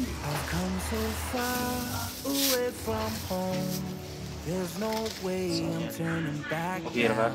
I've come so far away from home. There's no way I'm turning back Okay ka? now. Ha?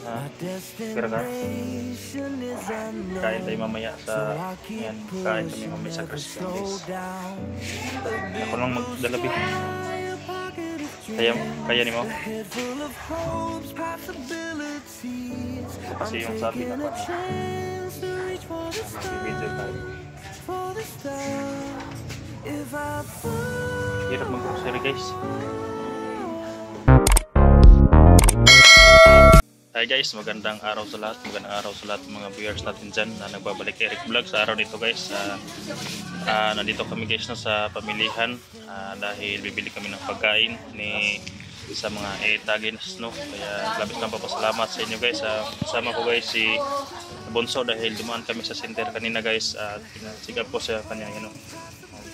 My Okay ka? destination is Kain tayo unknown, mamaya so sa... I keep Ayan, kain kami pushing, mamaya sa never Crispian slow guys. down. The Ako big lang blue magdalabi. sky, a pocket of Kaya dreams, ni mo? a head full of hopes, possibilities. Kasi I'm yung sabi na taking a pa niya, chance to reach for the mag-video tayo. stars, for the stars. If I fall, Hirap mag-grocery guys. Hi guys, magandang araw sa lahat. Magandang araw sa lahat mga viewers natin dyan na nagbabalik kay Eric Vlog sa araw nito guys. Nandito kami guys no, sa pamilihan dahil bibili kami ng pagkain sa mga etagins no. Kaya labis lang papasalamat sa inyo guys. Kasama ko guys si Bonso dahil dumaan kami sa center kanina guys. Pinasigap ko sa kanya yun no.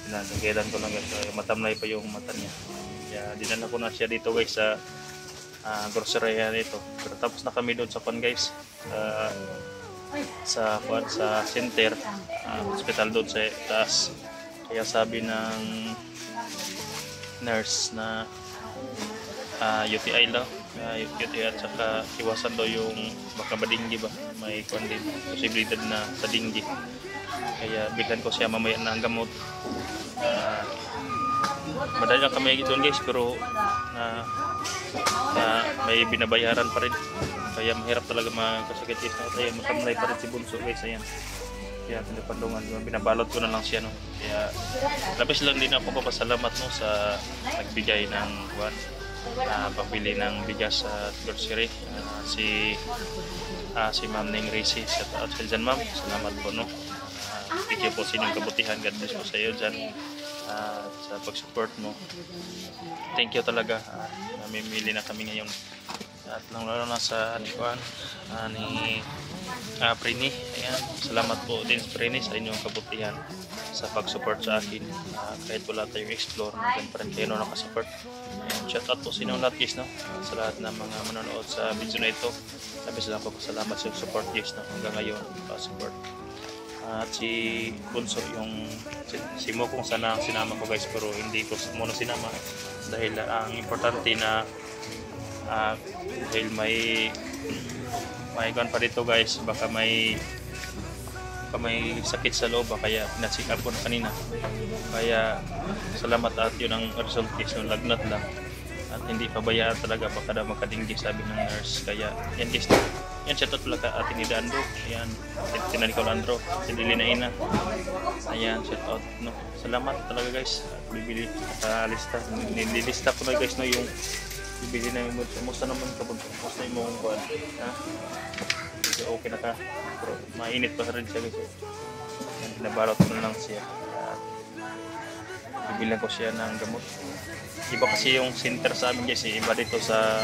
Pinagadan ko lang guys. Matamlay pa yung mata niya. Kaya dinala ko na siya dito guys sa grocery nito. Pero tapos na kami doon sa pan guys. Sa center, hospital doon sa taas. Kaya sabi ng nurse na UTI daw. UTI at saka iwasan daw yung baka madinggi ba. May din posibilidad na sa dinggi. Kaya bilhan ko siya mamaya ng gamot. Madali lang kami doon guys pero may binabayaran pa rin. Kaya mahirap talaga magkasakit guys. Kaya matamlay pa rin si Bunso guys. Ayan. Kaya pinapandungan. Binabalot ko na lang siya no. Kaya labis lang din ako papasalamat no sa nagbigay ng pambili ng bigas sa grocery. Si Ma'am Ning Risi. Shout out sa dyan ma'am. Salamat po no. Thank you po sa inyong kabutihan. God bless po sa iyo dyan. Sa pag-support mo. Thank you talaga. Namimili na kami ngayon. At lalo na sa ni Prini. Ayan. Salamat po din Prini sa inyong kabutihan sa pag-support sa akin. Kahit wala tayong explore, nandiyan pa rin kayo na nakasupport. Shout out po sa inyong lahat guys no? Sa lahat ng mga manonood sa video na ito. Labis lang po salamat sa support guys no? Hanggang ngayon pa-support. At si Bunso yung si Mo kung sana sinama ko guys pero hindi ko muna sinama dahil ang importante na dahil may gan pa dito guys baka may sakit sa loob kaya pinasik up ko na kanina kaya salamat at yun ang result guys yung lagnat lang at hindi pabayaan talaga baka daw makadinggi sabi ng nurse kaya yan guys yan shout out pala ka ating Idandro ayan tinanikaw Andro si Dilinaina ayan shout out no salamat talaga guys bibili sa lista nililista ko na guys no yung bibili na yung musta naman kapag musta yung mong kuwan ha okay na ka pero mainit pa rin siya guys pinabalot ko na lang siya bibilan ko siya ng gamot iba kasi yung center sa amin guys iba dito sa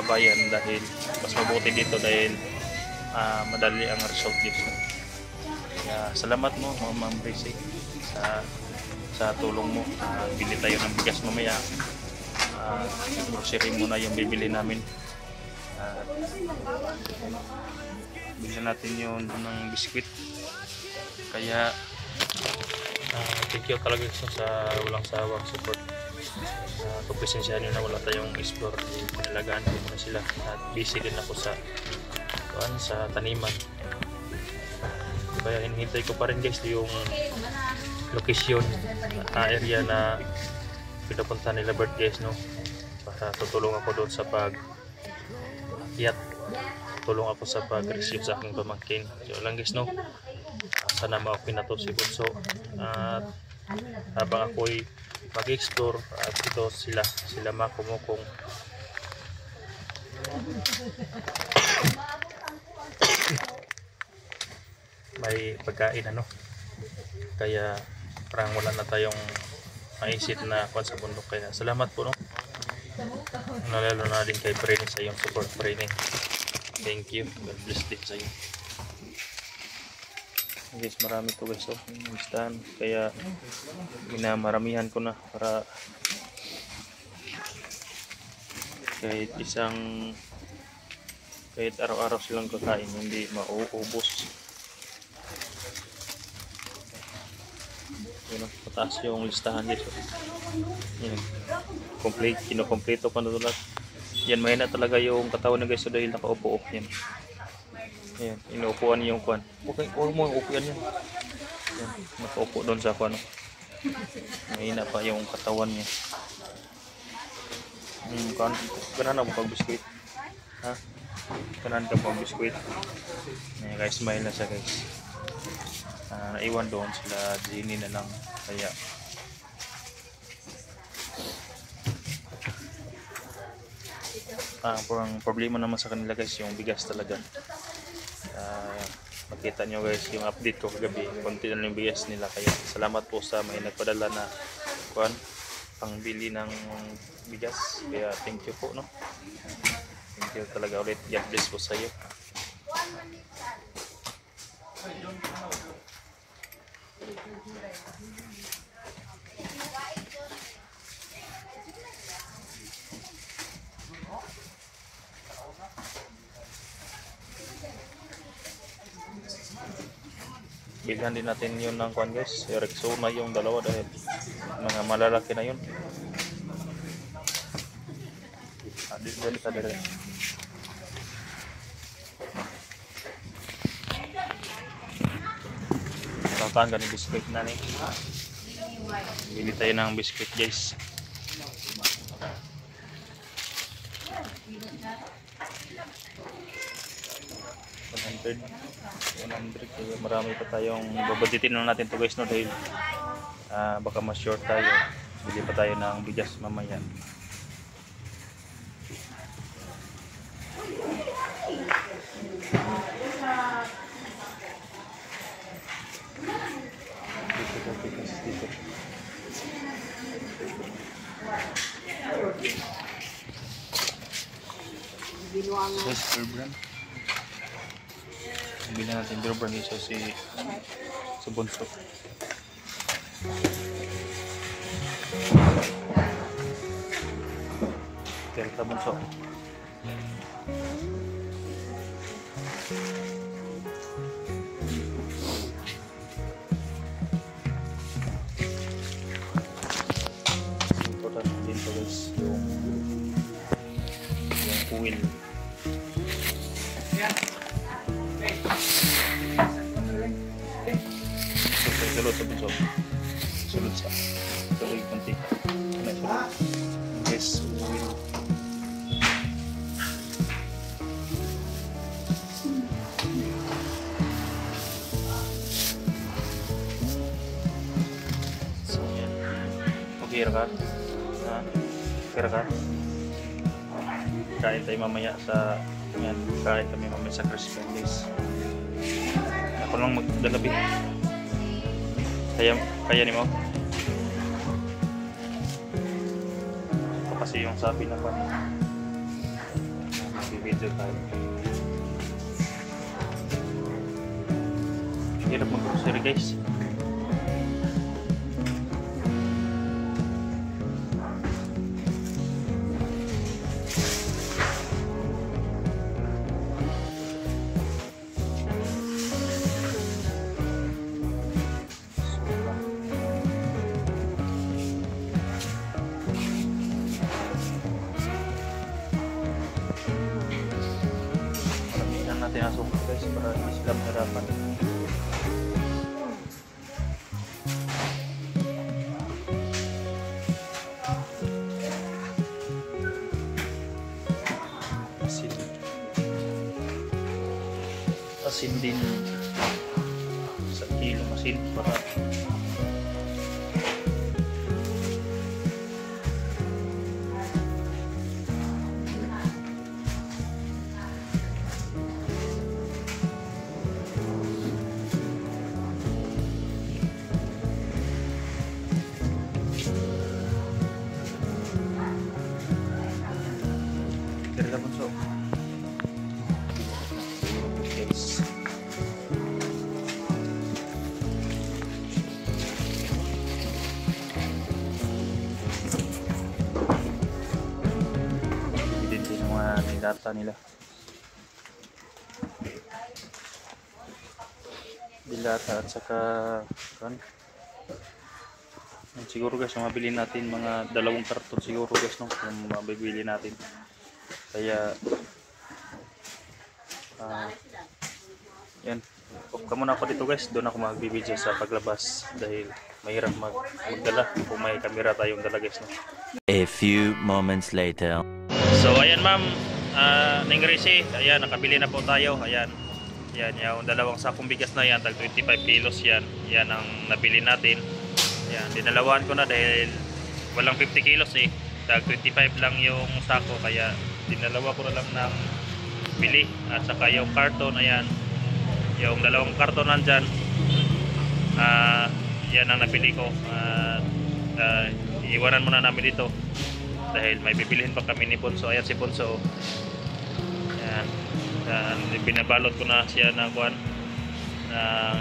bayan dahil mas mabuti dito dahil madali ang result dito kaya salamat mo Ma'am Brisi sa tulong mo bili tayo ng bigas mamaya grocery muna yung bibili namin bilhin natin yun ng biskwit kaya thank you talaga sa walang sawang support pagpresensya nyo na wala tayong explore pinalagaan ko muna sila at busy din ako sa taniman kaya hinihintay ko pa rin guys yung location area na pinupunta nila Bert guys no para tutulong ako doon sa tulong ako sa pag-receive sa aking pamangkin so lang guys no sana ma-okay na to si Bunso at habang ako'y mag-explore at ito sila makumukong may pagkain ano kaya parang wala na tayong maisip na kung sa bundok kaya salamat po no nalalo na din kay Prini sa iyong support Prini thank you God bless din sa iyo guys marami to guys listahan kaya minamaramihan ko na para kahit araw-araw silang kakain hindi mauubos yun Mataas yung listahan dito. Yan. Complete, kinukompleto pa na ito lahat. Yan, mahina talaga yung katawan na guys, so dahil nakaupo. Yan. Yan, inuupuan niya yung kwan. Okay, huwag mo yung upuan yan. Yan, nakaupo doon sa kwan. Mahina pa yung katawan niya. Ganahan mo pag-biskuit. Ha? Ganahan ka pag-biskuit. Yan guys, smile na siya guys. Naiwan doon sila, Jenny na lang. Kaya ang problema naman sa kanila guys, yung bigas talaga. Makita nyo guys yung update ko kagabi, konti na yung bigas nila. Kaya salamat po sa may nagpadala na kuan pangbili ng bigas. Kaya thank you po, no? Thank you talaga ulit. God bless po sa iyo. Bilhan din natin yun ng kwan guys, Rexona yung dalawa dahil mga malalaki na yun. Dito ka dire. Tataan ka ni biskuit na ni. Bili tayo ng biskuit guys. 100 kaya marami pa tayong babaditin na natin to guys, no, dahil baka ma-short tayo. Bili pa tayo ng bigas mamaya. Beer brand. Bili natin beer brand dito sa Bunso. Delta Bunso. Important din to guys yung oil. Sulod sa Bunso. Sulod sa yung mantika. Yes, oil. So yan. Okay ka? Okay ka? Kain tayo mamaya sa yan. Kain kami mamaya sa Crispy Days. Ako lang magdalabi. Kaya ni mo? Ito kasi yung sabi na pa. Mag-video tayo. Hirap mag-grocery guys. Natin asok guys para hindi sila mahirapan. Asin din sa kilong asin para Bunso. Guys. Din yung mga nilata nila. Dilata at saka kan Siguro guys, yung mabili natin mga 2 karton siguro guys, no? Yung mabibili natin. Kaya yan. Off ka muna ako dito guys. Doon ako magbibideo sa paglabas dahil mahirap magdala kung may camera tayong dala guys, no? A few moments later. So ayan ma'am, Ning Risi, ayan, nakabili na po tayo. Ayan, yan, yung 2 sakong bigas na yan, tag 25 kilos yan. Yan ang nabili natin. Ayan, dinalawan ko na dahil walang 50 kilos eh. Tag 25 lang yung sako, kaya dinalawa ko na lang ng bili. At saka yung karton, ayan, yung 2 karton nandyan, yan ang nabili ko. Iiwanan muna namin dito dahil may bibilihin pa kami ni Ponso. Ayan si Ponso, ayan, binabalot ko na siya ng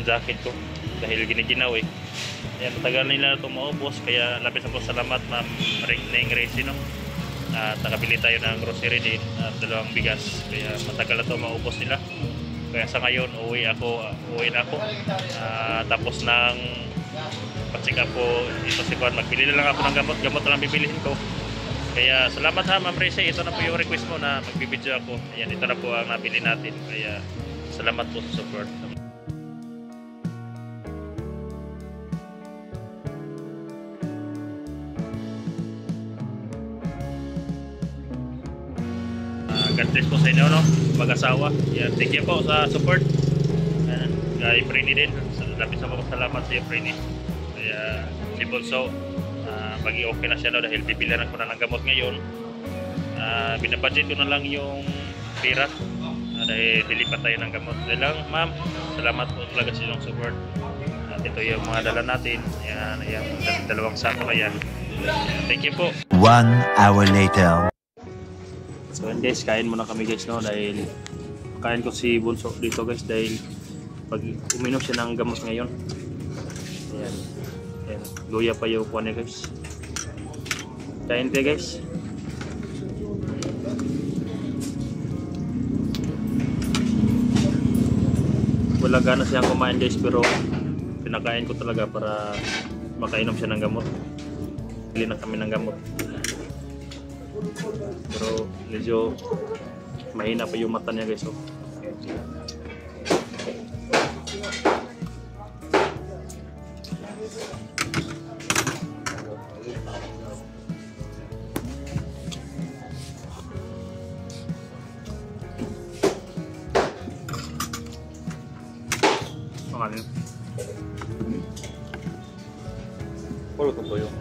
jacket ko dahil giniginaw eh. Ayan, matagal nila ito maubos, kaya labis na po salamat ma'am Ning Risi, no? At nakabili tayo ng grocery din at 2 bigas, kaya matagal na ito maubos nila. Kaya sa ngayon uwi na ako, tapos ng pa-check up ko ito si Juan, magbili na lang ako ng gamot na lang bibilihin ko. Kaya salamat ha ma'am Risi, ito na po yung request mo na magbibideo ako. Ayan, ito na po ang nabili natin, kaya salamat po sa support. God bless po sa inyo, no? Mag-asawa. Yan, thank you po sa support. Ayan, kay Frenny din. Labis na po salamat sa iyo, Frenny. Kaya si Bonso, okay na siya, no? Dahil bibilihan ko na ng gamot ngayon. Binabudget ko na lang yung pera dahil dilipat tayo ng gamot. Dahil lang, ma'am, salamat po talaga sa inyong support. At ito yung mga dala natin. Ayan, yung 2 sako na yan. Thank you po. 1 hour later. So guys, kain muna kami guys, no? Dahil kain ko si Bunso dito guys, dahil pag uminom siya ng gamot ngayon. Ayan, ayan, luya pa yung kuha niya guys. Kain tayo guys. Wala gana siyang kumain guys, pero pinakain ko talaga para makainom siya ng gamot. Bili na kami ng gamot. Pero medyo mahina pa yung mata niya guys, oh. Ano? Polo ko yun.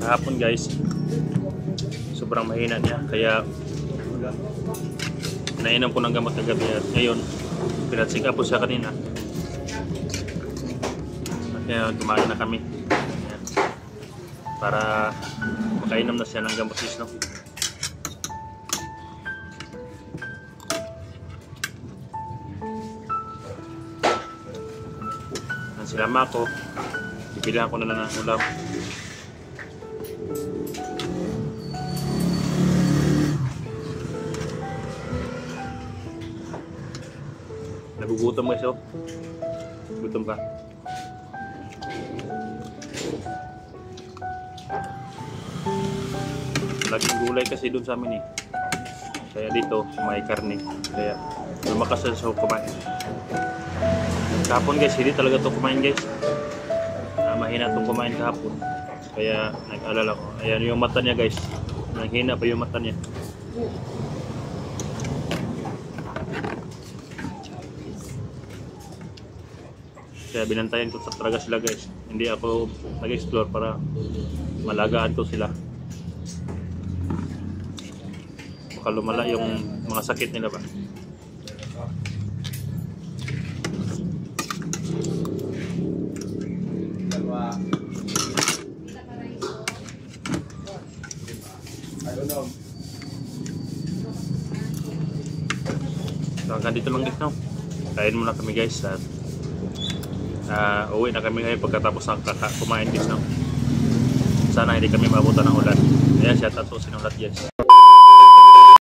Kahapon guys, sobrang mahina niya, kaya nainom ko ng gamot kagabi at ngayon pinatsik up po siya kanina. Kaya kumain na kami. Ayan, para makainom na siya ng gamot sis, no? Ang sinama ko, bibilihan ko na lang ng ulam. Nagugutom guys, oh. Gutom ka. Laging gulay kasi doon sa amin eh. Kaya dito may karne. Kaya lumakas sa kumain. Kahapon guys, hindi talaga ito kumain guys. Mahina itong kumain kahapon. Kaya nag-alala ko. Ayan yung mata niya guys. Naghina pa yung mata niya. Kaya binantayan ko sa talaga sila guys. Hindi ako nag-explore para malagaan ko sila. Baka lumala yung mga sakit nila ba. So hanggang dito lang guys, no? Kain muna kami guys at uwi na kami ngayon pagkatapos ng kumain guys, no? Sana hindi kami maabutan ng ulan. Ayan, shout out po sa inyong lahat guys.